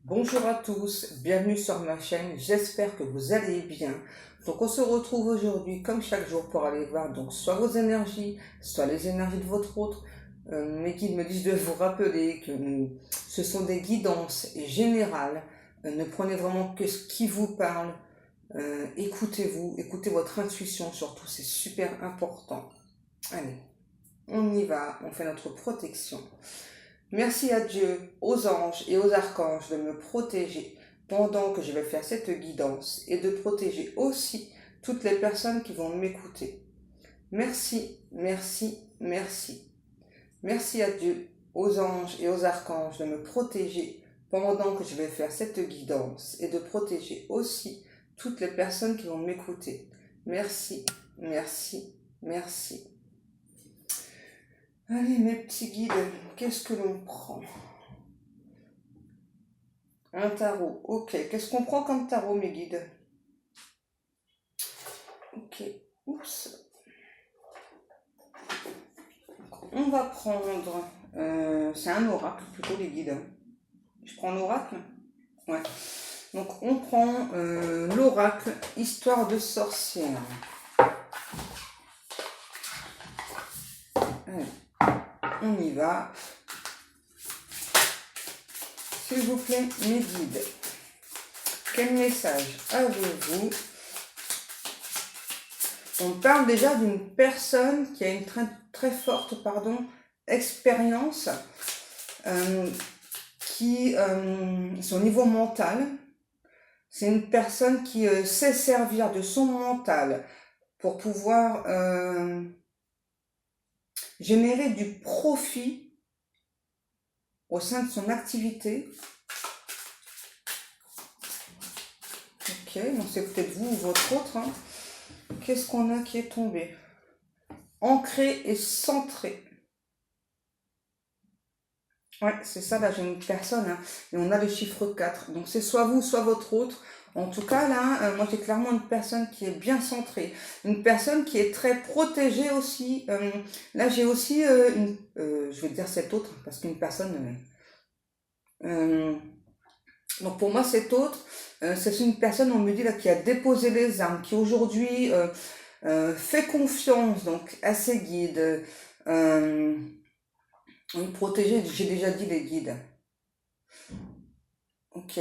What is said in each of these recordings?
Bonjour à tous, bienvenue sur ma chaîne, j'espère que vous allez bien. Donc on se retrouve aujourd'hui comme chaque jour pour aller voir donc soit vos énergies, soit les énergies de votre autre. Mes guides me disent de vous rappeler que ce sont des guidances générales. Ne prenez vraiment que ce qui vous parle. Écoutez-vous, écoutez votre intuition surtout, c'est super important. Allez, on y va, on fait notre protection. Merci à Dieu, aux anges et aux archanges de me protéger pendant que je vais faire cette guidance et de protéger aussi toutes les personnes qui vont m'écouter. Merci, merci, merci. Merci à Dieu, aux anges et aux archanges de me protéger pendant que je vais faire cette guidance et de protéger aussi toutes les personnes qui vont m'écouter. Merci, merci, merci. Allez mes petits guides, qu'est-ce que l'on prend? Un tarot, ok. Qu'est-ce qu'on prend comme tarot, mes guides? Ok, oups. On va prendre... c'est un oracle, plutôt, les guides. Je prends l'oracle? Ouais. Donc, on prend l'oracle, histoire de sorcière. Allez, on y va. S'il vous plaît, mes guides. Quel message avez-vous? On parle déjà d'une personne qui a une très forte expérience son niveau mental. C'est une personne qui sait servir de son mental pour pouvoir générer du profit au sein de son activité. Ok, donc c'est peut-être vous ou votre autre. Hein. Qu'est-ce qu'on a qui est tombé? Ancré et centré. Ouais, c'est ça, là, j'ai une personne, hein, et on a le chiffre 4. Donc, c'est soit vous, soit votre autre. En tout cas, là, moi, j'ai clairement une personne qui est bien centrée. Une personne qui est très protégée aussi. Là, j'ai aussi je vais dire cette autre, parce qu'une personne... donc, pour moi, cette autre, c'est une personne, on me dit, là, qui a déposé les armes, qui aujourd'hui fait confiance, donc, à ses guides. Oui, protéger, j'ai déjà dit les guides. Ok.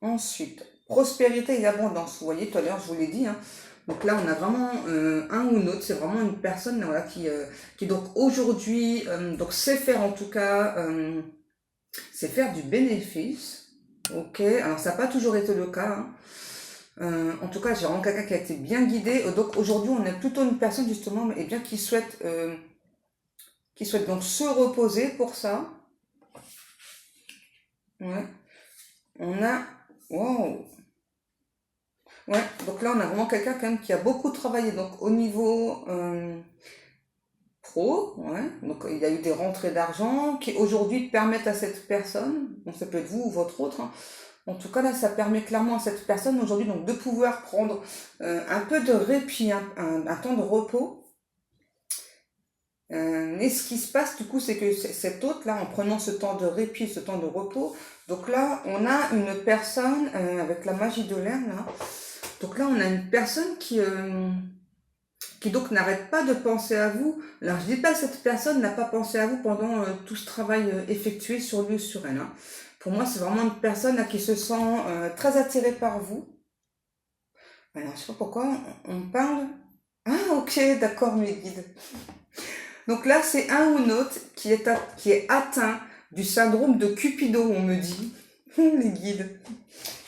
Ensuite, prospérité et abondance. Vous voyez, tout à l'heure, je vous l'ai dit. Hein. Donc là, on a vraiment un ou l'autre. C'est vraiment une personne voilà, qui donc aujourd'hui, donc sait faire en tout cas, sait faire du bénéfice. Ok. Alors, ça n'a pas toujours été le cas. Hein. En tout cas, j'ai vraiment quelqu'un qui a été bien guidé. Donc aujourd'hui, on est plutôt une personne justement, et bien qui souhaite donc se reposer pour ça. Ouais. On a... Wow. Ouais, donc là, on a vraiment quelqu'un quand même qui a beaucoup travaillé. Donc au niveau pro, ouais. Donc il y a eu des rentrées d'argent qui aujourd'hui permettent à cette personne, bon, ça peut être vous ou votre autre, hein. En tout cas là, ça permet clairement à cette personne aujourd'hui donc de pouvoir prendre un peu de répit, un temps de repos. Et ce qui se passe du coup, c'est que cet hôte là, en prenant ce temps de répit, ce temps de repos, donc là, on a une personne avec la magie de l'air là. Donc là, on a une personne qui donc n'arrête pas de penser à vous. Alors je dis pas que cette personne n'a pas pensé à vous pendant tout ce travail effectué sur lui, sur elle. Hein. Pour moi, c'est vraiment une personne qui se sent très attirée par vous. Alors je sais pas pourquoi on parle. Ah ok, d'accord mes guides. Donc là, c'est un ou une autre qui est atteint du syndrome de Cupidon, on me dit, les guides.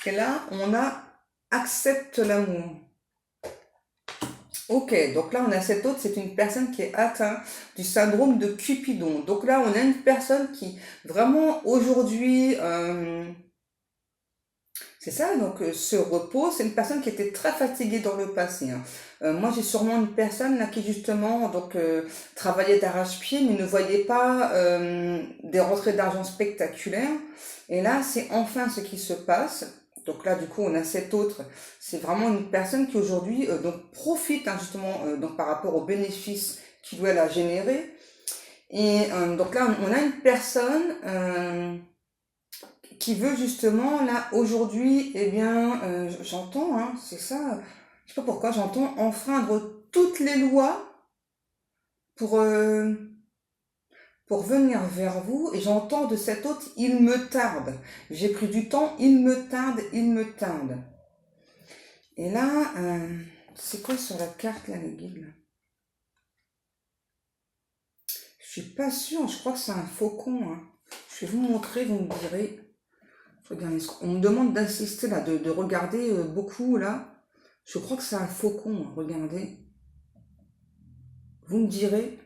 Et là, on a accepte l'amour. Ok, donc là on a cette autre, c'est une personne qui est atteinte du syndrome de Cupidon. Donc là on a une personne qui vraiment aujourd'hui, c'est ça, donc se repose. C'est une personne qui était très fatiguée dans le passé. Hein. Moi j'ai sûrement une personne là qui justement donc travaillait d'arrache-pied mais ne voyait pas des rentrées d'argent spectaculaires. Et là c'est enfin ce qui se passe. Donc là, du coup, on a cette autre. C'est vraiment une personne qui aujourd'hui donc profite hein, justement donc par rapport aux bénéfices qu'il doit la générer. Et donc là, on a une personne qui veut justement, là, aujourd'hui, eh bien, j'entends, hein, c'est ça, je sais pas pourquoi, j'entends enfreindre toutes les lois pour, pour venir vers vous, et j'entends de cet autre, il me tarde. J'ai pris du temps, il me tarde, il me tarde. Et là, c'est quoi sur la carte, là, les guides, là? Je suis pas sûre, je crois que c'est un faucon, hein. Je vais vous montrer, vous me direz. Regardez, on me demande d'insister là, de regarder beaucoup là. Je crois que c'est un faucon, hein, regardez. Vous me direz.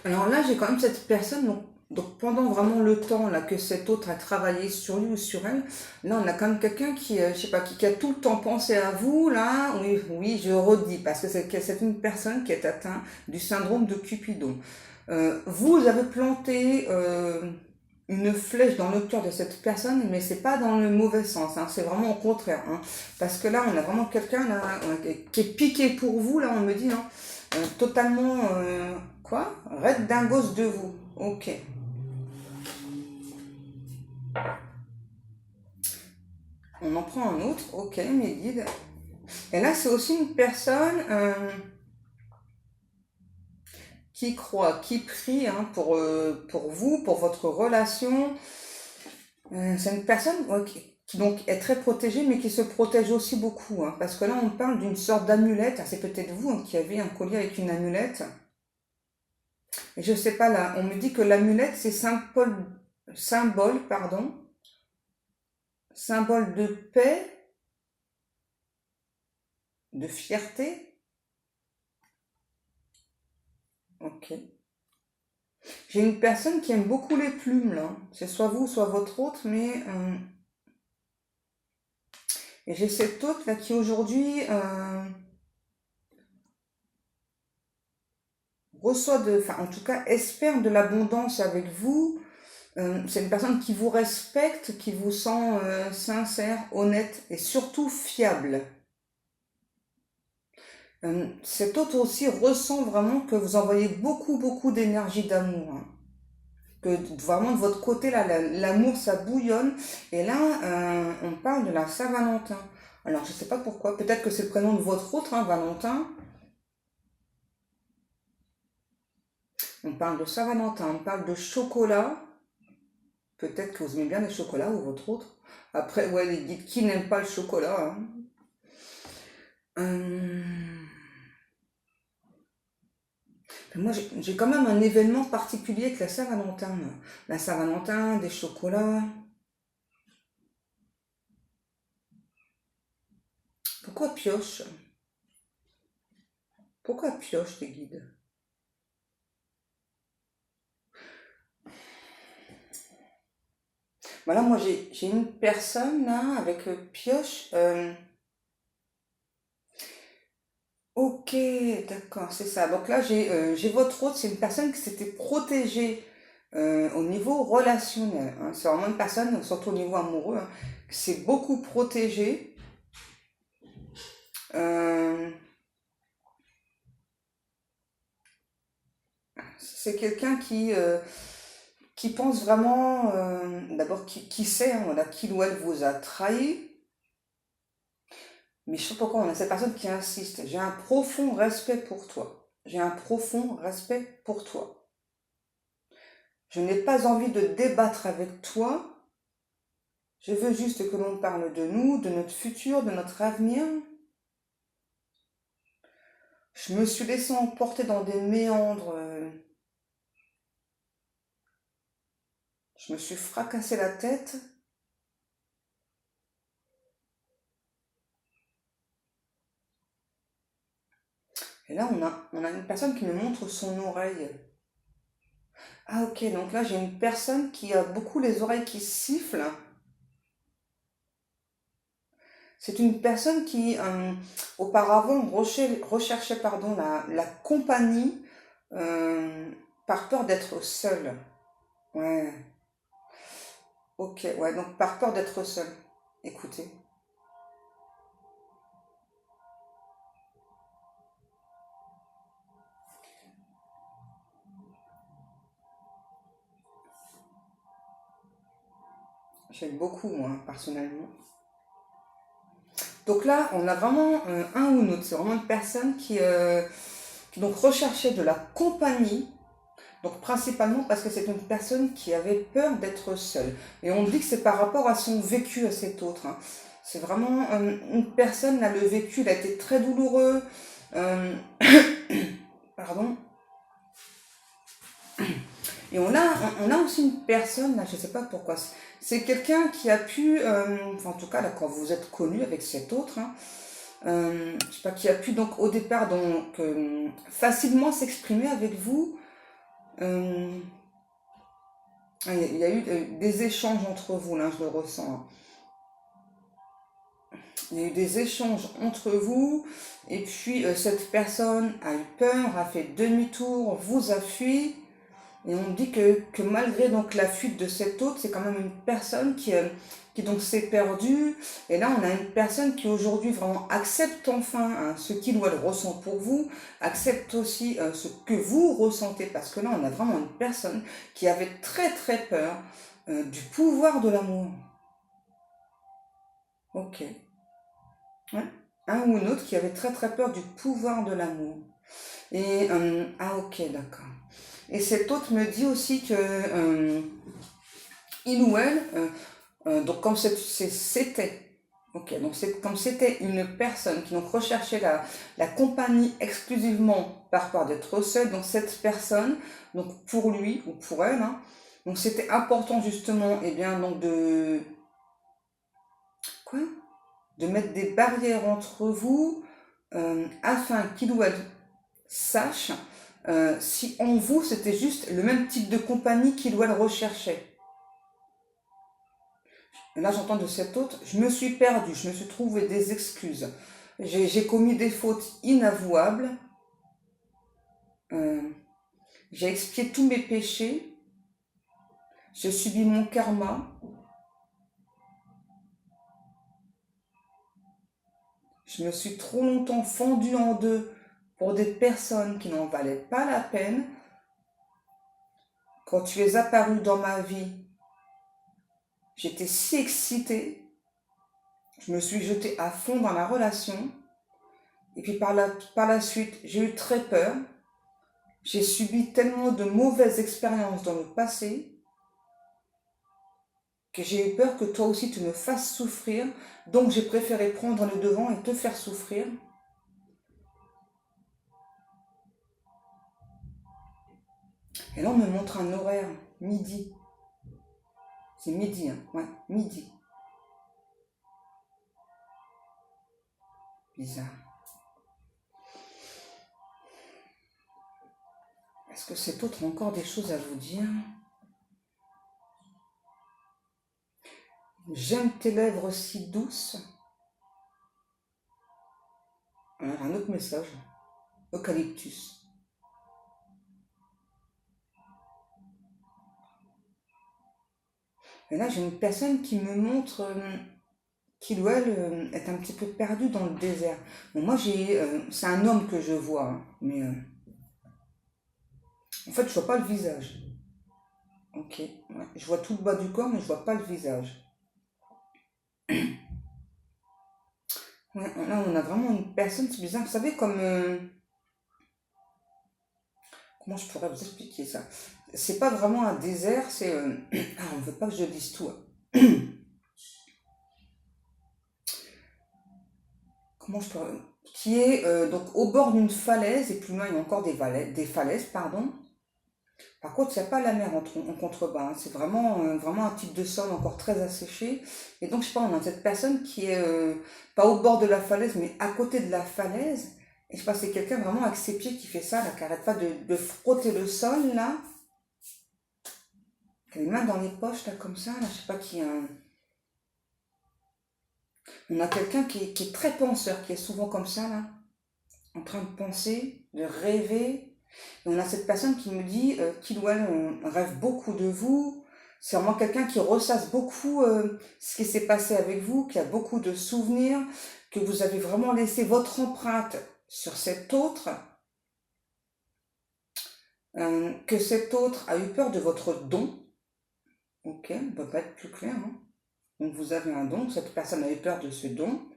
Alors là, j'ai quand même cette personne, donc pendant vraiment le temps là que cet autre a travaillé sur lui ou sur elle, là on a quand même quelqu'un qui, je sais pas, qui a tout le temps pensé à vous là. Oui, oui, je redis parce que c'est une personne qui est atteinte du syndrome de Cupidon. Vous avez planté une flèche dans le cœur de cette personne, mais c'est pas dans le mauvais sens, hein, c'est vraiment au contraire, hein, parce que là on a vraiment quelqu'un là qui est piqué pour vous, là on me dit, hein, totalement quoi, raide d'un gosse de vous. Ok. On en prend un autre. Ok, mes guides. Et là c'est aussi une personne qui croit, qui prie, hein, pour vous, pour votre relation. C'est une personne qui donc est très protégée, mais qui se protège aussi beaucoup, hein, parce que là on parle d'une sorte d'amulette. C'est peut-être vous, hein, qui avez un collier avec une amulette. Et je sais pas là, on me dit que l'amulette c'est pardon, symbole de paix, de fierté. Ok. J'ai une personne qui aime beaucoup les plumes là. C'est soit vous, soit votre autre, mais et j'ai cette autre là qui aujourd'hui reçoit enfin en tout cas espère de l'abondance avec vous. C'est une personne qui vous respecte, qui vous sent sincère, honnête et surtout fiable. Cet autre aussi ressent vraiment que vous envoyez beaucoup, beaucoup d'énergie d'amour, hein. Que vraiment de votre côté, là, l'amour, ça bouillonne. Et là, on parle de la Saint-Valentin. Alors, je ne sais pas pourquoi. Peut-être que c'est le prénom de votre autre, hein, Valentin. On parle de Saint-Valentin, on parle de chocolat. Peut-être que vous aimez bien les chocolats ou votre autre. Après, ouais, les guides qui n'aiment pas le chocolat, hein. Moi, j'ai quand même un événement particulier avec la Saint-Valentin, là. La Saint-Valentin, des chocolats. Pourquoi pioche? Pourquoi pioche, les guides? Voilà, moi, j'ai une personne, là, avec pioche. Ok, d'accord, c'est ça. Donc là, j'ai votre autre, c'est une personne qui s'était protégée au niveau relationnel, hein. C'est vraiment une personne, surtout au niveau amoureux, hein, qui s'est beaucoup protégée. Euh, c'est quelqu'un qui pense vraiment, d'abord, qui sait, hein, voilà, qu'il ou elle vous a trahi. Mais je sais pas pourquoi on a cette personne qui insiste. J'ai un profond respect pour toi. J'ai un profond respect pour toi. Je n'ai pas envie de débattre avec toi. Je veux juste que l'on parle de nous, de notre futur, de notre avenir. Je me suis laissé emporter dans des méandres. Je me suis fracassé la tête. Et là, on a une personne qui me montre son oreille. Ah ok, donc là, j'ai une personne qui a beaucoup les oreilles qui sifflent. C'est une personne qui, auparavant, recherchait pardon, la compagnie euh, par peur d'être seule. Ouais, ok, ouais, donc par peur d'être seule. Écoutez. J'aime beaucoup, moi, personnellement. Donc là, on a vraiment un ou une autre. C'est vraiment une personne qui donc recherchait de la compagnie. Donc principalement parce que c'est une personne qui avait peur d'être seule. Et on dit que c'est par rapport à son vécu à cet autre, hein. C'est vraiment une personne, là, le vécu, il a été très douloureux. Euh, pardon. Et on a aussi une personne, là, je ne sais pas pourquoi, c'est quelqu'un qui a pu, enfin en tout cas là quand vous êtes connu avec cet autre, hein, je sais pas, qui a pu donc au départ donc facilement s'exprimer avec vous. Euh, il y a eu des échanges entre vous, là je le ressens, hein. Il y a eu des échanges entre vous, et puis cette personne a eu peur, a fait demi-tour, vous a fui. Et on dit que malgré donc la fuite de cet autre, c'est quand même une personne qui donc s'est perdue. Et là, on a une personne qui aujourd'hui vraiment accepte enfin, hein, ce qu'il ou elle ressent pour vous, accepte aussi ce que vous ressentez, parce que là, on a vraiment une personne qui avait très très peur du pouvoir de l'amour. Ok. Ouais. Un ou une autre qui avait très très peur du pouvoir de l'amour. Et ah ok, d'accord. Et cet autre me dit aussi que il ou elle, donc comme c'était, ok, donc c'est comme c'était une personne qui donc recherchait la compagnie exclusivement par peur d'être seule, donc cette personne, donc pour lui ou pour elle, hein, donc c'était important justement, et bien donc de quoi, de mettre des barrières entre vous afin qu'il ou elle sache si en vous c'était juste le même type de compagnie qu'il ou elle recherchait. Et là, j'entends de cet autre, je me suis perdue, je me suis trouvé des excuses. J'ai commis des fautes inavouables. Euh, j'ai expié tous mes péchés. J'ai subi mon karma. Je me suis trop longtemps fendue en deux pour des personnes qui n'en valaient pas la peine. Quand tu es apparu dans ma vie, j'étais si excitée. Je me suis jetée à fond dans la relation. Et puis par la suite, j'ai eu très peur. J'ai subi tellement de mauvaises expériences dans le passé que j'ai eu peur que toi aussi tu me fasses souffrir. Donc j'ai préféré prendre le devant et te faire souffrir. Et là on me montre un horaire, midi. C'est midi, hein, ouais, midi. Bizarre. Est-ce que cet autre a encore des choses à vous dire? J'aime tes lèvres si douces. Alors, un autre message. Eucalyptus. Et là, j'ai une personne qui me montre qu'il ou elle est un petit peu perdu dans le désert. Bon, moi, c'est un homme que je vois, hein, mais en fait, je vois pas le visage. Ok, ouais. Je vois tout le bas du corps, mais je vois pas le visage. Ouais, là, on a vraiment une personne, c'est bizarre. Vous savez, comme comment je pourrais vous expliquer ça? C'est pas vraiment un désert, c'est ah, on veut pas que je dise tout, hein. Comment je pourrais, qui est donc au bord d'une falaise et plus loin il y a encore des falaises, pardon. Par contre, il n'y a pas la mer en contrebas, hein. C'est vraiment, vraiment un type de sol encore très asséché. Et donc, je sais pas, on a cette personne qui est pas au bord de la falaise, mais à côté de la falaise. Et je sais pas, c'est quelqu'un vraiment avec ses pieds qui fait ça, là, qui arrête pas de frotter le sol, là. Qui a les mains dans les poches, là, comme ça, là. Je sais pas qui. On a quelqu'un qui est très penseur, qui est souvent comme ça, là, en train de penser, de rêver. Et on a cette personne qui me dit qu'il ou elle rêve beaucoup de vous. C'est vraiment quelqu'un qui ressasse beaucoup ce qui s'est passé avec vous, qui a beaucoup de souvenirs, que vous avez vraiment laissé votre empreinte sur cet autre, que cet autre a eu peur de votre don. Ok, on ne peut pas être plus clair, hein. Donc vous avez un don, cette personne avait peur de ce don.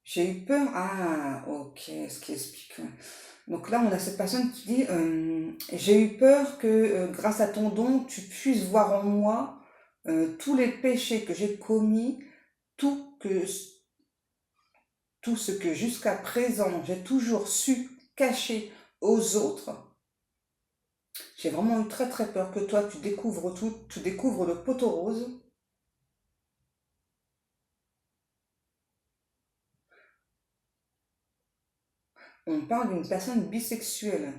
J'ai eu peur, ah ok, ce qui explique. Donc là, on a cette personne qui dit, j'ai eu peur que grâce à ton don, tu puisses voir en moi tous les péchés que j'ai commis, tout, que, tout ce que jusqu'à présent j'ai toujours su cacher aux autres. J'ai vraiment eu très très peur que toi tu découvres tout, tu découvres le poteau rose. On parle d'une personne bisexuelle.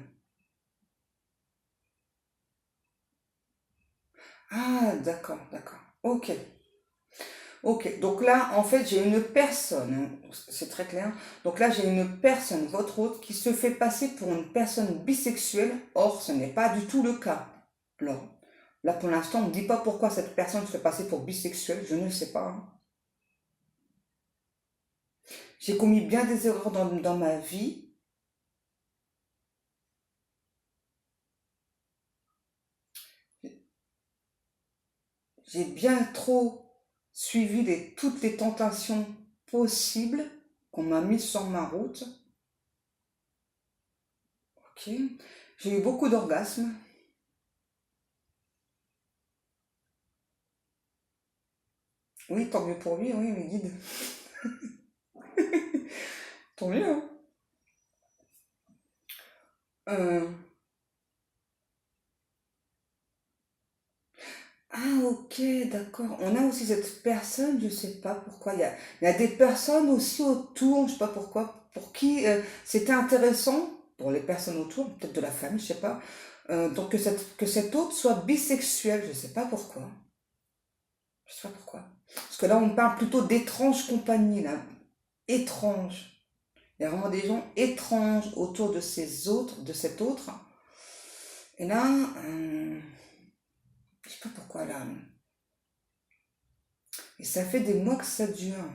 Ah, d'accord, d'accord. Ok. Ok, donc là, en fait, j'ai une personne, hein, c'est très clair. Donc là, j'ai une personne, votre hôte, qui se fait passer pour une personne bisexuelle. Or, ce n'est pas du tout le cas. Alors, là, pour l'instant, on ne dit pas pourquoi cette personne se fait passer pour bisexuelle. Je ne sais pas, hein. J'ai commis bien des erreurs dans ma vie. J'ai bien trop suivi toutes les tentations possibles qu'on m'a mises sur ma route. Ok. J'ai eu beaucoup d'orgasmes. Oui, tant mieux pour lui, oui, mes guides. Tant mieux, hein. Euh, Ah, ok, d'accord. On a aussi cette personne, je sais pas pourquoi. Il y a des personnes aussi autour, je sais pas pourquoi, pour qui c'était intéressant, pour les personnes autour, peut-être de la famille, je sais pas. Donc que cet autre soit bisexuel, je sais pas pourquoi. Je sais pas pourquoi. Parce que là, on parle plutôt d'étranges compagnies, là. Étranges. Il y a vraiment des gens étranges autour de ces autres, de cet autre. Et là, je sais pas pourquoi là. Et ça fait des mois que ça dure.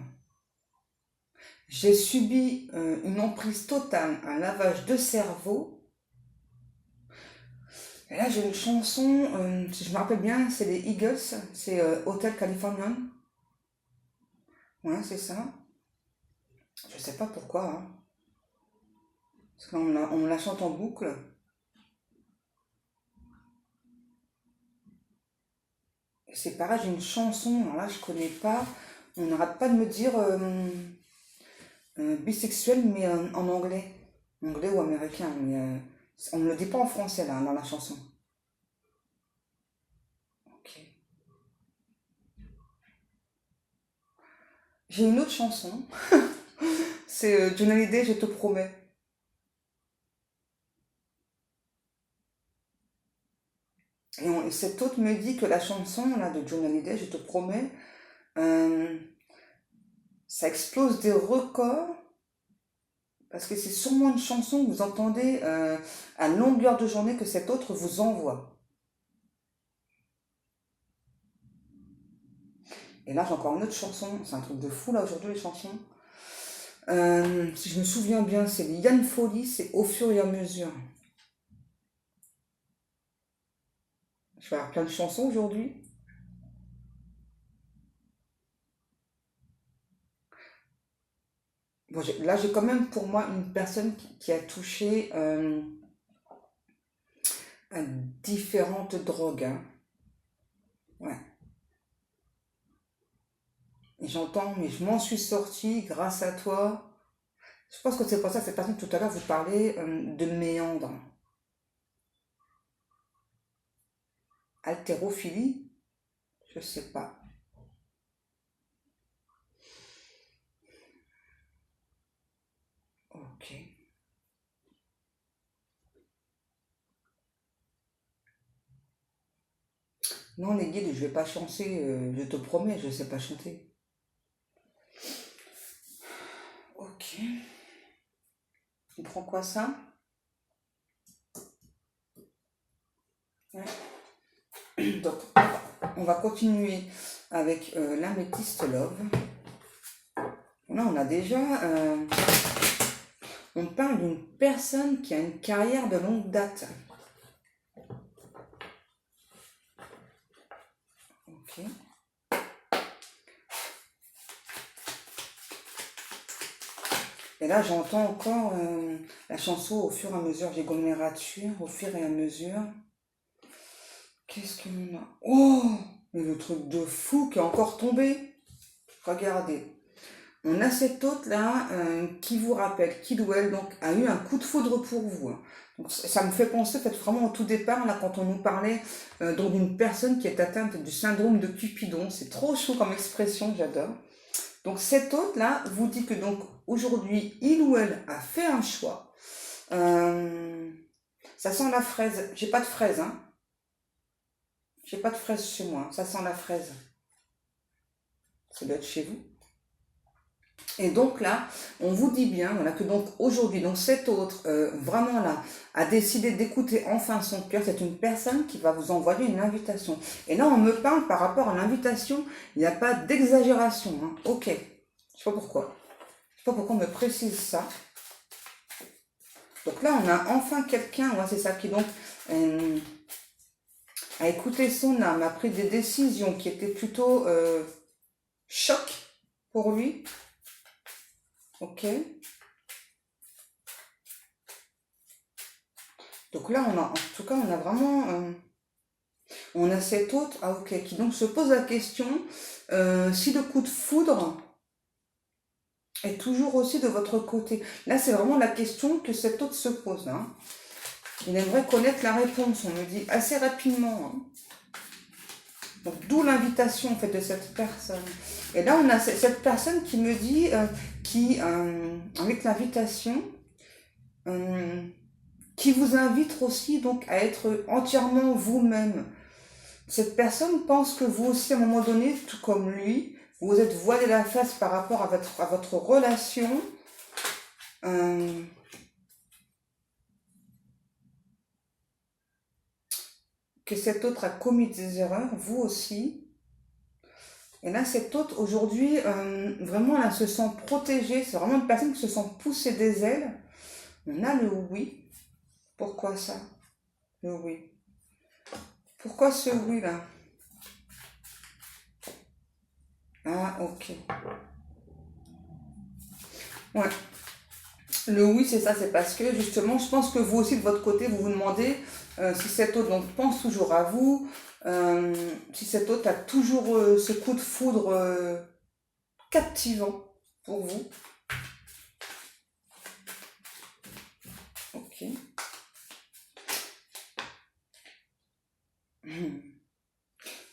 J'ai subi une emprise totale, un lavage de cerveau. Et là, j'ai une chanson, si je me rappelle bien, c'est les Eagles, c'est Hotel Californian. Ouais, c'est ça. Je sais pas pourquoi, hein. Parce on la chante en boucle. Et c'est pareil, j'ai une chanson, alors là, je connais pas. On n'arrête pas de me dire bisexuel, mais en anglais. Anglais ou américain. Mais, on ne le dit pas en français, là, dans la chanson. Ok. J'ai une autre chanson. C'est Johnny Hallyday, je te promets. Et cet autre me dit que la chanson là, de Johnny Hallyday, je te promets, euh, ça explose des records parce que c'est sûrement une chanson que vous entendez à longueur de journée que cet autre vous envoie. Et là, j'ai encore une autre chanson, c'est un truc de fou là aujourd'hui les chansons. Si je me souviens bien, c'est Yann Folly, c'est Au fur et à mesure. Je vais avoir plein de chansons aujourd'hui. Bon, là, j'ai quand même pour moi une personne qui a touché à différentes drogues, hein. Ouais. Et j'entends, mais je m'en suis sortie grâce à toi. Je pense que c'est pour ça que cette personne tout à l'heure vous parlait de méandre. Haltérophilie? Je sais pas. Ok. Non, les guides, je vais pas chanter, je te promets, je sais pas chanter. Ok. Tu prends quoi ça? Ouais. Donc, on va continuer avec l'améthyste love. Là, on a déjà. On parle d'une personne qui a une carrière de longue date. Ok. Et là, j'entends encore la chanson au fur et à mesure. J'ai gommé les ratures au fur et à mesure. Qu'est-ce que l'on a? Oh! Mais le truc de fou qui est encore tombé. Regardez. On a cette autre là qui vous rappelle qu'il ou elle donc, a eu un coup de foudre pour vous. Hein. Donc, ça me fait penser peut-être vraiment au tout départ, là, quand on nous parlait donc d'une personne qui est atteinte du syndrome de Cupidon. C'est trop chaud comme expression, j'adore. Donc cette autre là vous dit que donc aujourd'hui il ou elle a fait un choix. Ça sent la fraise. J'ai pas de fraise, hein. J'ai pas de fraise chez moi. Ça sent la fraise. Ça doit être chez vous. Et donc là, on vous dit bien, voilà, que donc aujourd'hui, donc cet autre, vraiment là, a décidé d'écouter enfin son cœur. C'est une personne qui va vous envoyer une invitation. Et là, on me parle par rapport à l'invitation, il n'y a pas d'exagération. Hein. Ok, je sais pas pourquoi. Je sais pas pourquoi on me précise ça. Donc là, on a enfin quelqu'un, ouais, c'est ça, qui donc a écouté son âme, a pris des décisions qui étaient plutôt choc pour lui. Ok. Donc là, on a, en tout cas, on a vraiment, on a cet autre, ah ok, qui donc se pose la question si le coup de foudre est toujours aussi de votre côté. Là, c'est vraiment la question que cet autre se pose. Hein. Il aimerait connaître la réponse, on me dit assez rapidement. Hein. Donc, d'où l'invitation en fait de cette personne. Et là, on a cette personne qui me dit, avec l'invitation, qui vous invite aussi donc à être entièrement vous-même. Cette personne pense que vous aussi, à un moment donné, tout comme lui, vous êtes voilé la face par rapport à votre relation. Que cet autre a commis des erreurs, vous aussi. Et là, cet autre, aujourd'hui, vraiment, elle se sent protégée. C'est vraiment une personne qui se sent pousser des ailes. On a le oui. Pourquoi ça? Le oui. Pourquoi ce oui là? Ah, ok. Ouais. Le oui, c'est ça, c'est parce que justement, je pense que vous aussi de votre côté, vous vous demandez si cet autre donc, pense toujours à vous, si cet autre a toujours ce coup de foudre captivant pour vous. Ok.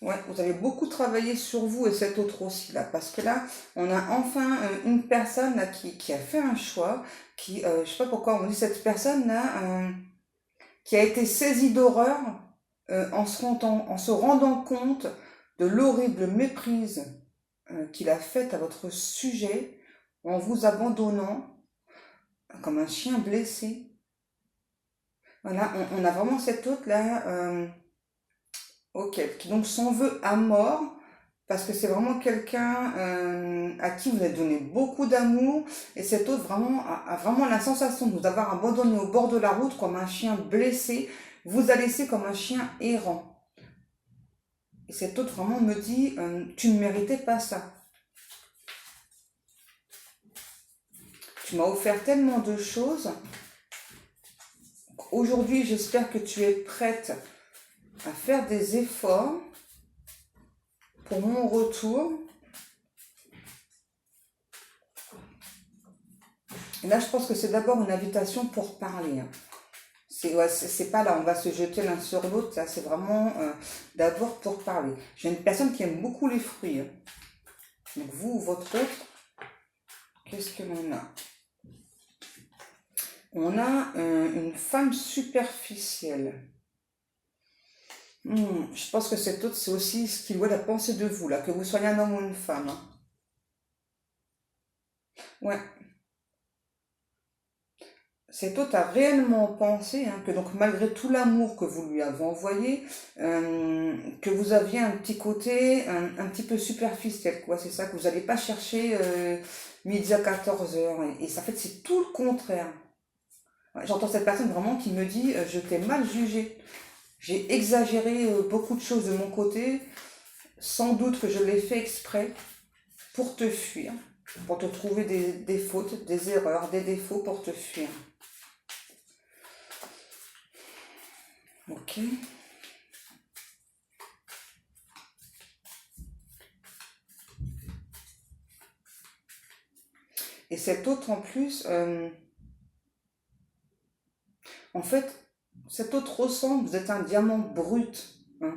Ouais, vous avez beaucoup travaillé sur vous et cet autre aussi là, parce que là, on a enfin une personne là qui a fait un choix, qui, je sais pas pourquoi on dit cette personne là, qui a été saisie d'horreur en se rendant compte de l'horrible méprise qu'il a faite à votre sujet en vous abandonnant comme un chien blessé. Voilà, on a vraiment cette autre là. Ok, qui donc s'en veut à mort, parce que c'est vraiment quelqu'un à qui vous avez donné beaucoup d'amour, et cet autre vraiment a vraiment la sensation de vous avoir abandonné au bord de la route comme un chien blessé, vous a laissé comme un chien errant. Et cet autre vraiment me dit, tu ne méritais pas ça. Tu m'as offert tellement de choses. Aujourd'hui, j'espère que tu es prête à faire des efforts pour mon retour. Et là, je pense que c'est d'abord une invitation pour parler. Hein. C'est pas là, on va se jeter l'un sur l'autre. Là, c'est vraiment d'abord pour parler. J'ai une personne qui aime beaucoup les fruits. Hein. Donc, vous ou votre autre, qu'est-ce que l'on a? On a une femme superficielle. Je pense que cette autre, c'est aussi ce qu'il doit la pensée de vous, là, que vous soyez un homme ou une femme. Hein. Ouais. Cet autre a réellement pensé hein, que donc malgré tout l'amour que vous lui avez envoyé, que vous aviez un petit côté un petit peu superficiel, quoi. C'est ça, que vous n'allez pas chercher midi à 14h. Et ça, en fait, c'est tout le contraire. Ouais, j'entends cette personne vraiment qui me dit je t'ai mal jugé. J'ai exagéré beaucoup de choses de mon côté. Sans doute que je l'ai fait exprès pour te fuir, pour te trouver des fautes, des erreurs, des défauts pour te fuir. Ok. Et cet autre en plus, en fait, cet autre ressent que vous êtes un diamant brut. Hein.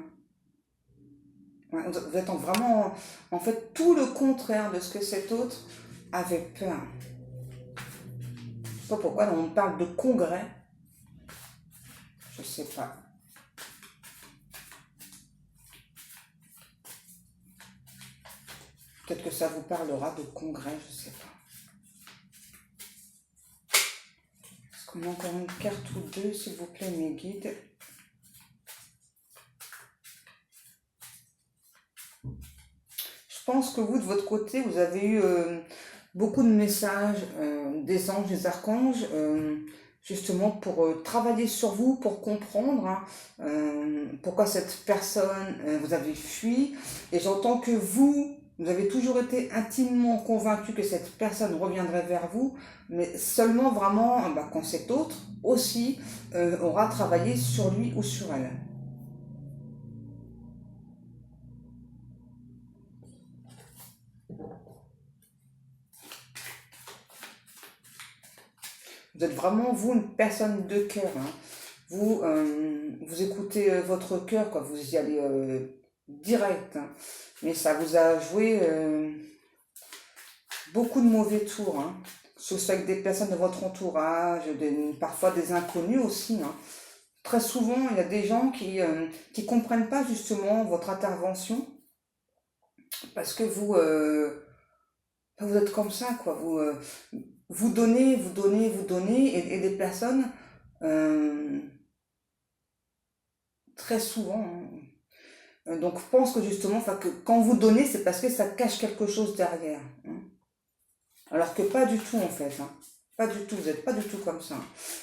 Ouais, vous êtes vraiment, en fait, tout le contraire de ce que cet autre avait peur. Je sais pas pourquoi, on parle de congrès. Je sais pas. Peut-être que ça vous parlera de congrès, je sais pas. Est-ce qu'on a encore une carte ou deux, s'il vous plaît, mes guides? Je pense que vous, de votre côté, vous avez eu beaucoup de messages des anges, des archanges, justement pour travailler sur vous, pour comprendre pourquoi cette personne vous avez fui. Et j'entends que vous avez toujours été intimement convaincu que cette personne reviendrait vers vous, mais seulement vraiment quand cet autre aussi aura travaillé sur lui ou sur elle. Vous êtes vraiment, vous, une personne de cœur. Hein. Vous écoutez votre cœur, quoi. Vous y allez direct. Hein. Mais ça vous a joué beaucoup de mauvais tours. Hein. Soit avec des personnes de votre entourage, parfois des inconnus aussi. Hein. Très souvent, il y a des gens qui comprennent pas justement votre intervention parce que vous êtes comme ça, quoi. Vous donnez, vous donnez, vous donnez, et des personnes, euh, très souvent, hein, donc je pense que justement, que quand vous donnez, c'est parce que ça cache quelque chose derrière. Hein. Alors que pas du tout, en fait. Hein. Pas du tout, vous n'êtes pas du tout comme ça.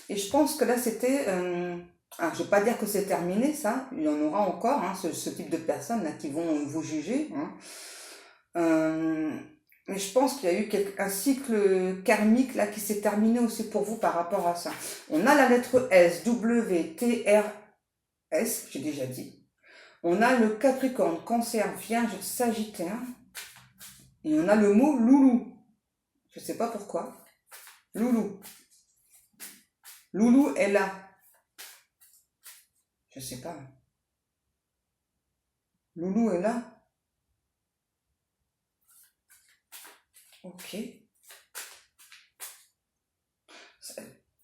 Et je pense que là, c'était... je ne vais pas dire que c'est terminé, ça. Il y en aura encore, hein, ce type de personnes là, qui vont vous juger. Hein. Mais je pense qu'il y a eu un cycle karmique là qui s'est terminé aussi pour vous par rapport à ça. On a la lettre S, W, T, R, S, j'ai déjà dit. On a le Capricorne, Cancer, Vierge, Sagittaire. Et on a le mot loulou. Je ne sais pas pourquoi. Loulou. Loulou est là. Je ne sais pas. Loulou est là. Ok.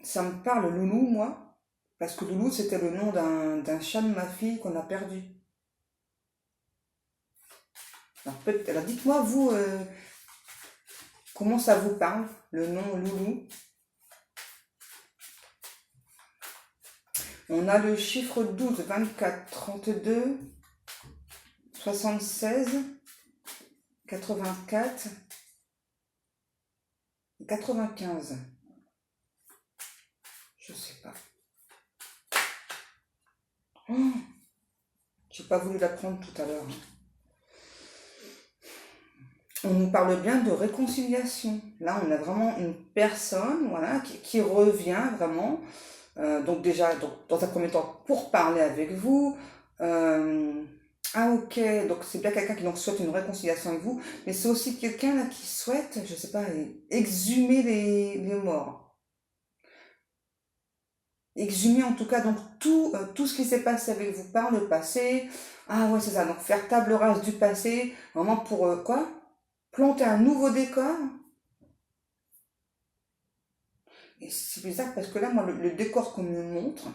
Ça me parle loulou, moi. Parce que loulou, c'était le nom d'un chat de ma fille qu'on a perdu. Alors dites-moi, vous, comment ça vous parle, le nom loulou? On a le chiffre 12, 24, 32, 76, 84, 95. Je sais pas. Oh, j'ai pas voulu la prendre tout à l'heure. On nous parle bien de réconciliation. Là, on a vraiment une personne, voilà, qui revient vraiment. Donc déjà, dans un premier temps, pour parler avec vous. Ok, donc c'est bien quelqu'un qui donc souhaite une réconciliation avec vous, mais c'est aussi quelqu'un là qui souhaite, je sais pas, exhumer les morts. Exhumer en tout cas donc tout ce qui s'est passé avec vous par le passé. Ah ouais, c'est ça, donc faire table rase du passé, vraiment pour quoi? Planter un nouveau décor. Et c'est bizarre parce que là, moi, le décor qu'on me montre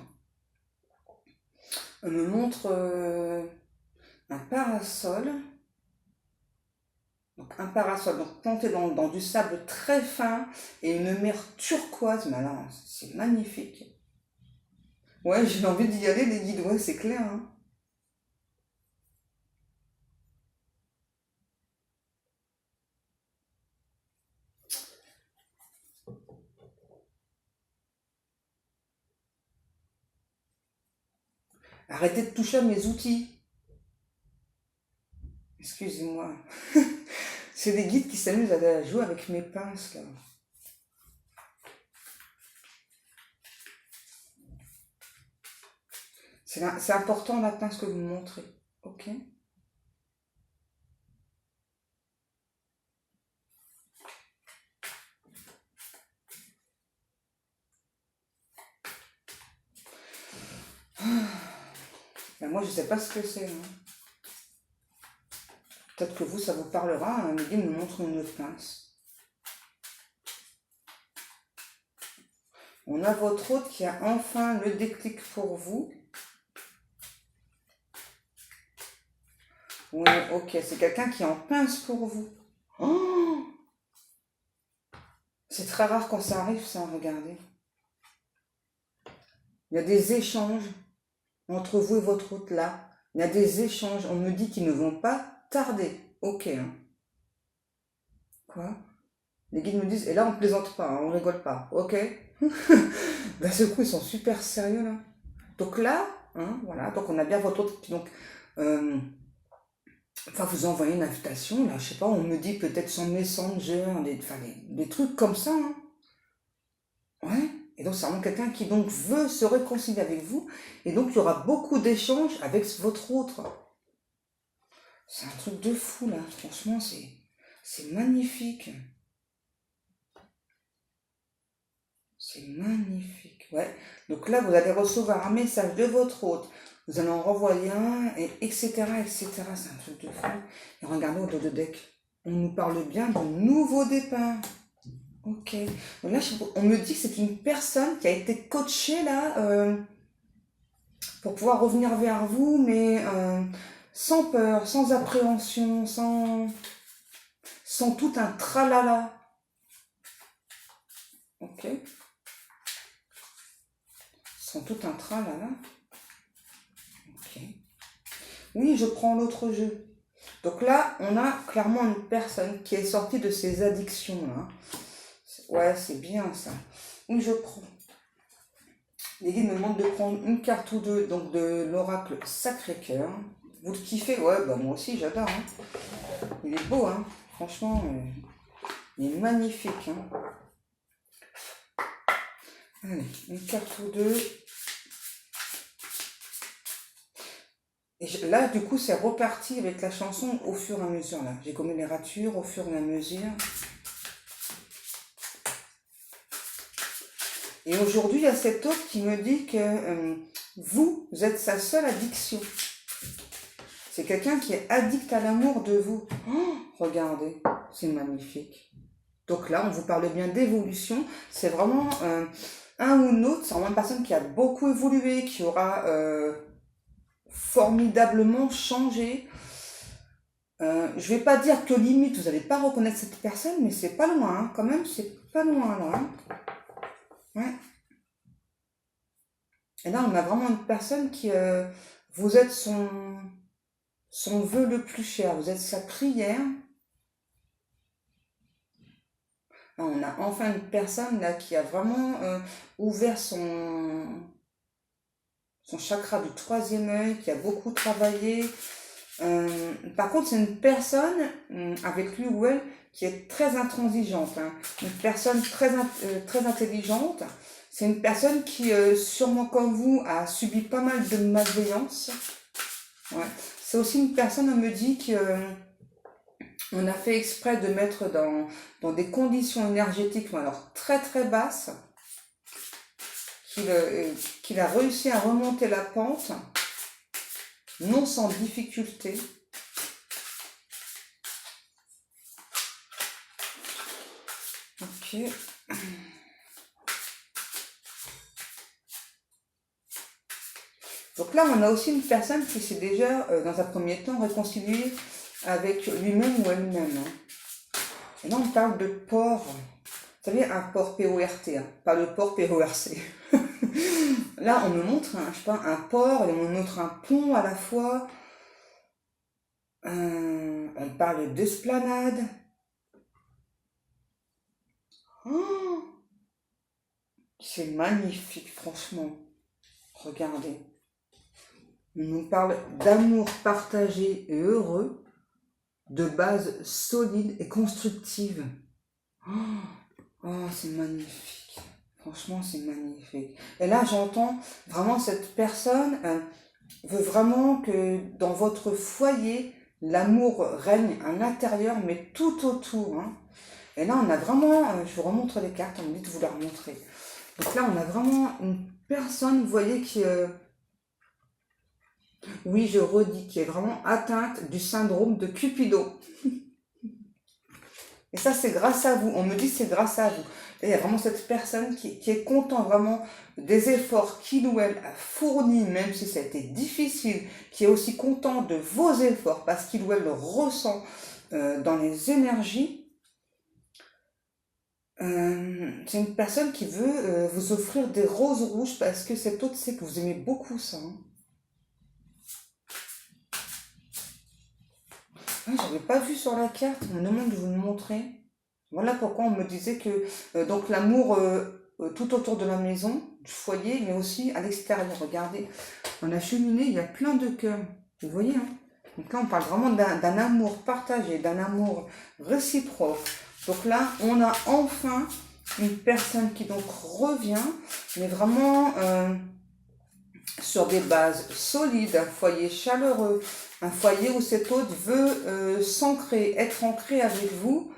un parasol. Donc un parasol, donc planté dans du sable très fin et une mer turquoise, mais alors c'est magnifique. Ouais, j'ai envie d'y aller, les guides, ouais, c'est clair. Hein. Arrêtez de toucher à mes outils. Excusez-moi. C'est des guides qui s'amusent à jouer avec mes pinces, là. C'est important la pince que vous me montrez. Ok? Ben moi, je sais pas ce que c'est, hein. Peut-être que vous, ça vous parlera. Un guide me montre une pince. On a votre hôte qui a enfin le déclic pour vous. Oui, ok, c'est quelqu'un qui est en pince pour vous. Oh, c'est très rare quand ça arrive, ça, regardez. Il y a des échanges entre vous et votre hôte là. Il y a des échanges. On me dit qu'ils ne vont pas tarder. Ok, hein. Quoi? Les guides me disent, et là on plaisante pas, hein, on rigole pas. Ok? D'un seul coup, ils sont super sérieux là. Donc là, hein, voilà, donc on a bien votre hôte qui donc va vous envoyer une invitation, là, je sais pas, on me dit peut-être son messenger, des trucs comme ça, hein. Ouais. Et donc c'est vraiment quelqu'un qui donc veut se réconcilier avec vous, et donc il y aura beaucoup d'échanges avec votre autre. C'est un truc de fou là, franchement, c'est magnifique. C'est magnifique, ouais. Donc là, vous allez recevoir un message de votre hôte. Vous allez en renvoyer un, et etc., etc. C'est un truc de fou. Et regardez au dos de deck. On nous parle bien de nouveau départ. Ok. Donc là, on me dit que c'est une personne qui a été coachée là pour pouvoir revenir vers vous, mais sans peur, sans appréhension, sans tout un tralala. Ok. Sans tout un tralala. Ok. Oui, je prends l'autre jeu. Donc là, on a clairement une personne qui est sortie de ses addictions là. Ouais, c'est bien ça. Oui, je prends. Les guides me demandent de prendre une carte ou deux, donc de l'oracle Sacré-Cœur. Vous le kiffez? Ouais, bah moi aussi, j'adore. Hein. Il est beau, hein. Franchement, il est magnifique. Hein. Allez, une carte ou deux. Et là, du coup, c'est reparti avec la chanson au fur et à mesure. Là, j'ai commis les ratures au fur et à mesure. Et aujourd'hui, il y a cet autre qui me dit que vous êtes sa seule addiction. C'est quelqu'un qui est addict à l'amour de vous. Oh, regardez, c'est magnifique. Donc là, on vous parle bien d'évolution. C'est vraiment un ou une autre. C'est vraiment une personne qui a beaucoup évolué, qui aura formidablement changé. Je vais pas dire que limite, vous n'allez pas reconnaître cette personne, mais c'est pas loin. Hein. Quand même, c'est pas loin là. Hein. Ouais. Et là, on a vraiment une personne qui... vous êtes son vœu le plus cher. Vous êtes sa prière. Là, on a enfin une personne là qui a vraiment ouvert son chakra du troisième œil, qui a beaucoup travaillé. Par contre, c'est une personne avec lui ou elle qui est très intransigeante. Hein. Une personne très intelligente. C'est une personne qui, sûrement comme vous, a subi pas mal de malveillance. Ouais. C'est aussi une personne, on me dit que on a fait exprès de mettre dans des conditions énergétiques, alors très très basses, qu'il a réussi à remonter la pente, non sans difficulté. Ok. Donc là, on a aussi une personne qui s'est déjà, dans un premier temps, réconciliée avec lui-même ou elle-même. Hein. Et là, on parle de port. Vous savez, un port P-O-R-T, hein, pas le port P-O-R-C. Là, on me montre, je sais pas, un port, et on me montre un pont à la fois. On parle d'esplanade. Oh, c'est magnifique, franchement. Regardez. On nous parle d'amour partagé et heureux. de base solide et constructive. Oh, c'est magnifique. Franchement, c'est magnifique. Et là, j'entends vraiment cette personne veut vraiment que dans votre foyer, l'amour règne à l'intérieur, mais tout autour. Hein. Et là, on a vraiment, je vous remontre les cartes, on me dit de vous la remontrer. Donc là, on a vraiment une personne, vous voyez, qui, oui, je redis, qui est vraiment atteinte du syndrome de Cupido. Et ça, c'est grâce à vous. On me dit c'est grâce à vous. Et il y a vraiment cette personne qui est content vraiment des efforts qu'il ou elle a fournis, même si ça a été difficile, qui est aussi content de vos efforts parce qu'il ou elle le ressent dans les énergies. C'est une personne qui veut vous offrir des roses rouges parce que cet autre sait que vous aimez beaucoup ça. Hein. Ah, j'avais pas vu sur la carte, on me demande de vous le montrer. Voilà pourquoi on me disait que donc l'amour tout autour de la maison, du foyer, mais aussi à l'extérieur. Regardez, dans la cheminée, il y a plein de cœurs. Vous voyez, hein? Donc là, on parle vraiment d'un amour partagé, d'un amour réciproque. Donc là, on a enfin une personne qui donc revient, mais vraiment sur des bases solides, un foyer chaleureux, un foyer où cet autre veut s'ancrer, être ancré avec vous,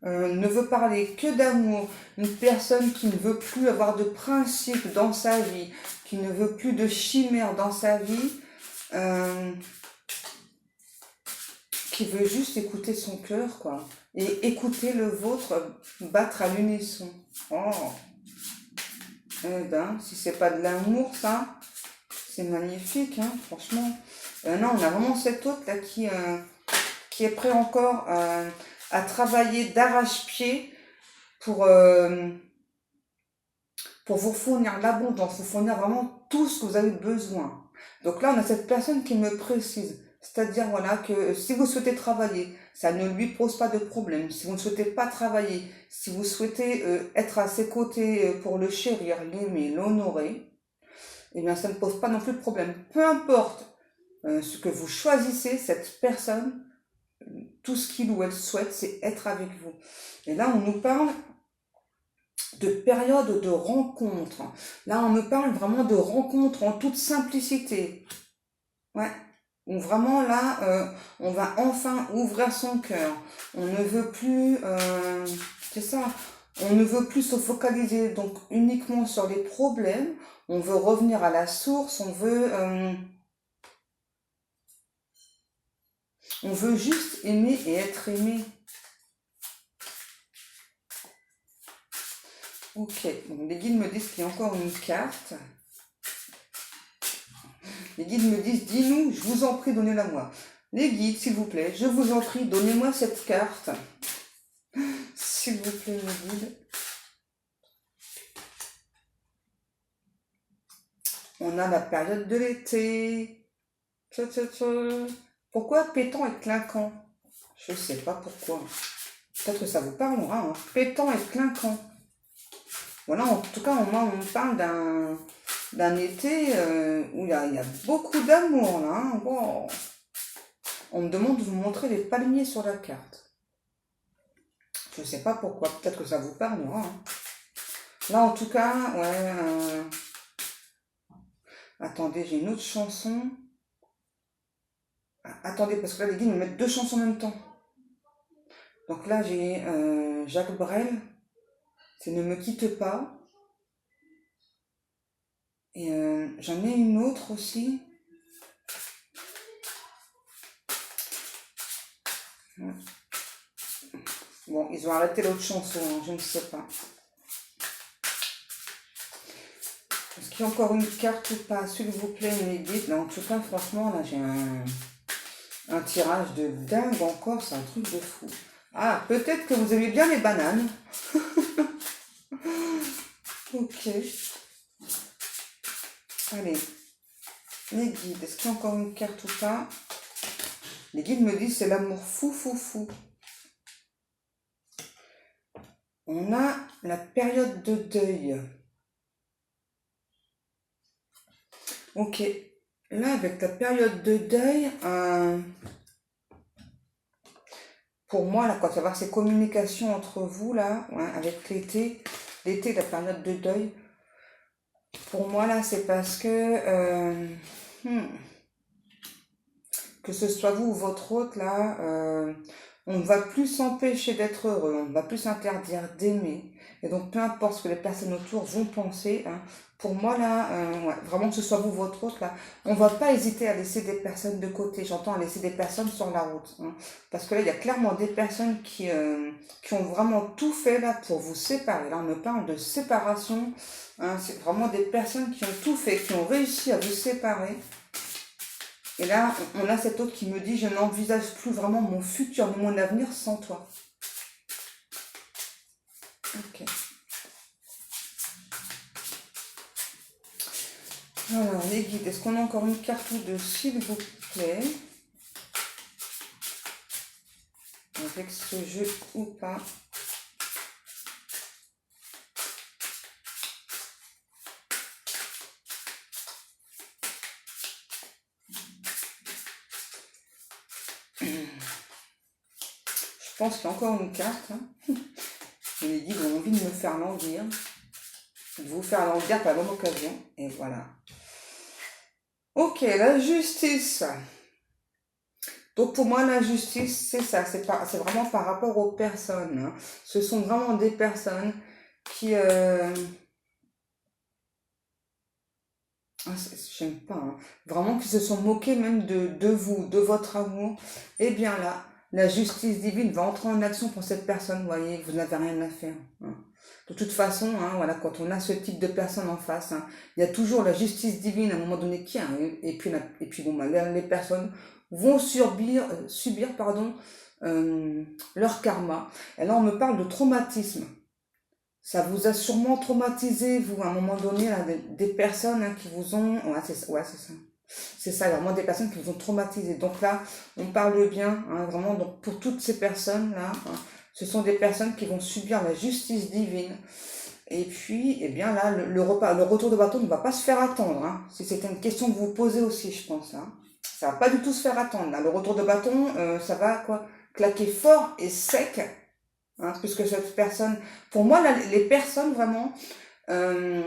ne veut parler que d'amour, une personne qui ne veut plus avoir de principes dans sa vie, qui ne veut plus de chimères dans sa vie, qui veut juste écouter son cœur, quoi, et écouter le vôtre battre à l'unisson. Oh, eh ben, si c'est pas de l'amour, ça, c'est magnifique, hein, franchement. Non, on a vraiment cet autre là qui est prêt encore à travailler d'arrache-pied pour vous fournir l'abondance, vous fournir vraiment tout ce que vous avez besoin. Donc là, on a cette personne qui me précise, c'est-à-dire voilà que si vous souhaitez travailler, ça ne lui pose pas de problème. Si vous ne souhaitez pas travailler, si vous souhaitez être à ses côtés pour le chérir, l'aimer, l'honorer, eh bien ça ne pose pas non plus de problème. Peu importe ce que vous choisissez, cette personne, tout ce qu'il ou elle souhaite, c'est être avec vous. Et là, on nous parle de période de rencontre. Là, on me parle vraiment de rencontre en toute simplicité. Ouais. Où vraiment, là, on va enfin ouvrir son cœur. On ne veut plus... c'est ça. On ne veut plus se focaliser donc uniquement sur les problèmes. On veut revenir à la source. On veut juste aimer et être aimé. Ok, donc les guides me disent qu'il y a encore une carte. Les guides me disent, dis-nous, je vous en prie, donnez-la moi. Les guides, s'il vous plaît, je vous en prie, donnez-moi cette carte. S'il vous plaît, les guides. On a la période de l'été. Pourquoi pétant et clinquant? Je ne sais pas pourquoi. Peut-être que ça vous parlera. Hein. Pétant et clinquant. Voilà, en tout cas, moi, on me parle d'un été où il y a beaucoup d'amour, là. Hein. Wow. On me demande de vous montrer les palmiers sur la carte. Je ne sais pas pourquoi. Peut-être que ça vous parlera. Hein. Là, en tout cas, ouais... Attendez, j'ai une autre chanson. Ah, attendez, parce que là, les guides me mettent deux chansons en même temps. Donc là, j'ai Jacques Brel. C'est Ne me quitte pas. Et j'en ai une autre aussi. Bon, ils ont arrêté l'autre chanson, hein, je ne sais pas. Est-ce qu'il y a encore une carte ou pas? S'il vous plaît, mes guides. En tout cas, franchement, là, j'ai un tirage de dingue encore. C'est un truc de fou. Ah, peut-être que vous aimez bien les bananes. Ok. Allez. Les guides, est-ce qu'il y a encore une carte ou pas? Les guides me disent c'est l'amour fou, fou, fou. On a la période de deuil. Ok. Là, avec la période de deuil, pour moi, là, quand il va y avoir ces communications entre vous, là, ouais, avec l'été, la période de deuil, pour moi, là, c'est parce hmm, que ce soit vous ou votre autre, là, on ne va plus s'empêcher d'être heureux, on ne va plus s'interdire d'aimer. Et donc, peu importe ce que les personnes autour vont penser, hein, pour moi, là, ouais, vraiment que ce soit vous ou votre autre, là, on ne va pas hésiter à laisser des personnes de côté. J'entends à laisser des personnes sur la route, hein. Parce que là, il y a clairement des personnes qui ont vraiment tout fait, là, pour vous séparer. Là, on me parle de séparation, hein, c'est vraiment des personnes qui ont tout fait, qui ont réussi à vous séparer. Et là, on a cet autre qui me dit, je n'envisage plus vraiment mon futur ni mon avenir sans toi. Ok. Alors, les guides, est-ce qu'on a encore une carte ou deux, s'il vous plaît? Avec ce jeu ou pas? Je pense qu'il y a encore une carte, hein. Et les guides ont envie de me faire languir, de vous faire languir par la bonne occasion. Et voilà. Ok, la justice. Donc pour moi, la justice, c'est ça, c'est vraiment par rapport aux personnes, hein. Ce sont vraiment des personnes qui... j'aime pas, hein. Vraiment qui se sont moqués même de vous, de votre amour. Et bien là, la justice divine va entrer en action pour cette personne, vous voyez, vous n'avez rien à faire, hein. De toute façon, hein, voilà, quand on a ce type de personne en face, hein, il y a toujours la justice divine à un moment donné qui arrive, et puis bon, bah, les personnes vont subir pardon, leur karma. Et là, on me parle de traumatisme. Ça vous a sûrement traumatisé, vous, à un moment donné, là, des personnes, hein, qui vous ont... Ouais, c'est ça. C'est ça, vraiment des personnes qui vous ont traumatisé. Donc là, on parle bien, hein, vraiment, donc pour toutes ces personnes-là, hein, ce sont des personnes qui vont subir la justice divine. Et puis, eh bien là, le retour de bâton ne va pas se faire attendre, hein. Si c'était une question que vous posez aussi, je pense, hein. Ça va pas du tout se faire attendre, là. Le retour de bâton, ça va, quoi, claquer fort et sec, hein, puisque cette personne... Pour moi, là, les personnes, vraiment... on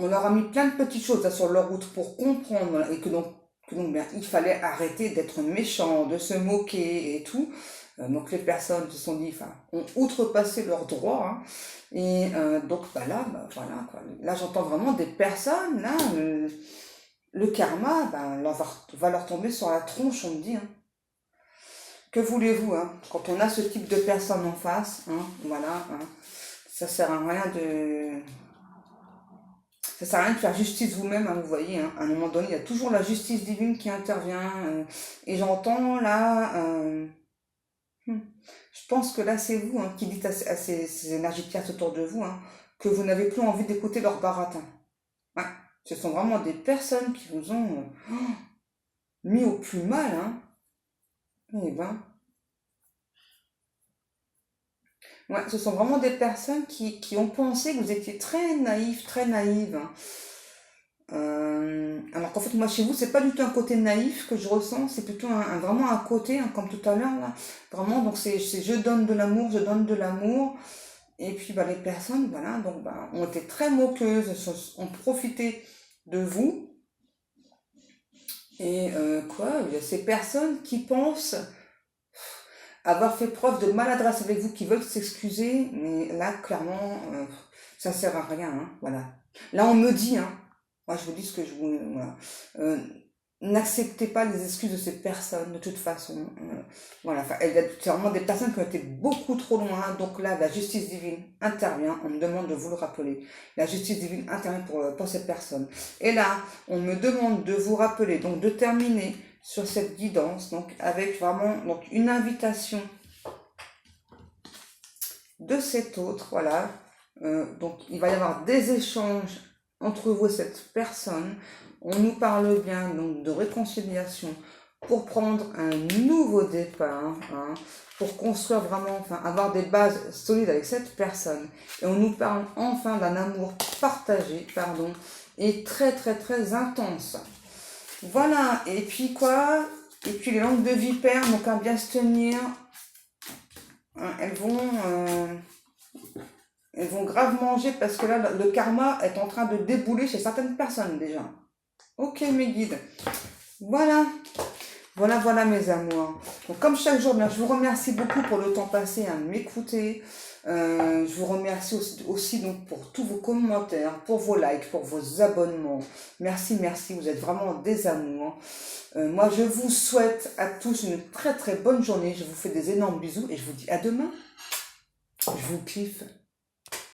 leur a mis plein de petites choses là, sur leur route pour comprendre, voilà, et que donc bien, il fallait arrêter d'être méchant, de se moquer et tout. Donc les personnes se sont dit, enfin, ont outrepassé leurs droits, hein. Et donc bah là, bah, voilà, quoi. Là j'entends vraiment des personnes, là, le karma va leur tomber sur la tronche, on me dit, hein. Que voulez-vous, hein, quand on a ce type de personnes en face, hein, voilà, hein, ça sert à rien de... Ça sert à rien de faire justice vous-même, hein, vous voyez, hein. À un moment donné, il y a toujours la justice divine qui intervient. Et j'entends là... je pense que là, c'est vous, hein, qui dites à ces énergies de tierces autour de vous, hein, que vous n'avez plus envie d'écouter leur baratin. Ouais. Ce sont vraiment des personnes qui vous ont mis au plus mal, hein. Eh ben... Ouais, ce sont vraiment des personnes qui ont pensé que vous étiez très naïf, très naïve, hein. Alors qu'en fait, moi, chez vous, c'est pas du tout un côté naïf que je ressens, c'est plutôt vraiment un côté, hein, comme tout à l'heure, là. Vraiment, donc c'est je donne de l'amour, je donne de l'amour. Et puis, bah, les personnes, voilà, donc, bah, ont été très moqueuses, ont profité de vous. Et il y a ces personnes qui pensent avoir fait preuve de maladresse avec vous, qui veulent s'excuser, mais là, clairement, ça sert à rien, hein, voilà. Là, on me dit, hein, moi, je vous dis ce que je vous... Voilà. N'acceptez pas les excuses de ces personnes, de toute façon. Voilà, enfin, il y a vraiment des personnes qui ont été beaucoup trop loin, donc là, la justice divine intervient, on me demande de vous le rappeler. La justice divine intervient pour ces personnes. Et là, on me demande de vous rappeler, donc de terminer sur cette guidance, donc avec vraiment donc, une invitation de cet autre, voilà. Donc, il va y avoir des échanges entre vous et cette personne. On nous parle bien donc de réconciliation pour prendre un nouveau départ, hein, pour construire vraiment, enfin, avoir des bases solides avec cette personne. Et on nous parle enfin d'un amour partagé, pardon, et très très très intense. Voilà, et puis quoi, Et puis les langues de vipère, donc à bien se tenir, hein, elles vont grave manger parce que là, le karma est en train de débouler chez certaines personnes déjà. Ok mes guides. Voilà. Voilà mes amours. Donc comme chaque jour, bien, je vous remercie beaucoup pour le temps passé à m'écouter. Je vous remercie aussi donc pour tous vos commentaires, pour vos likes, pour vos abonnements. Merci, vous êtes vraiment des amours. Moi, je vous souhaite à tous une très très bonne journée. Je vous fais des énormes bisous et je vous dis à demain. Je vous kiffe.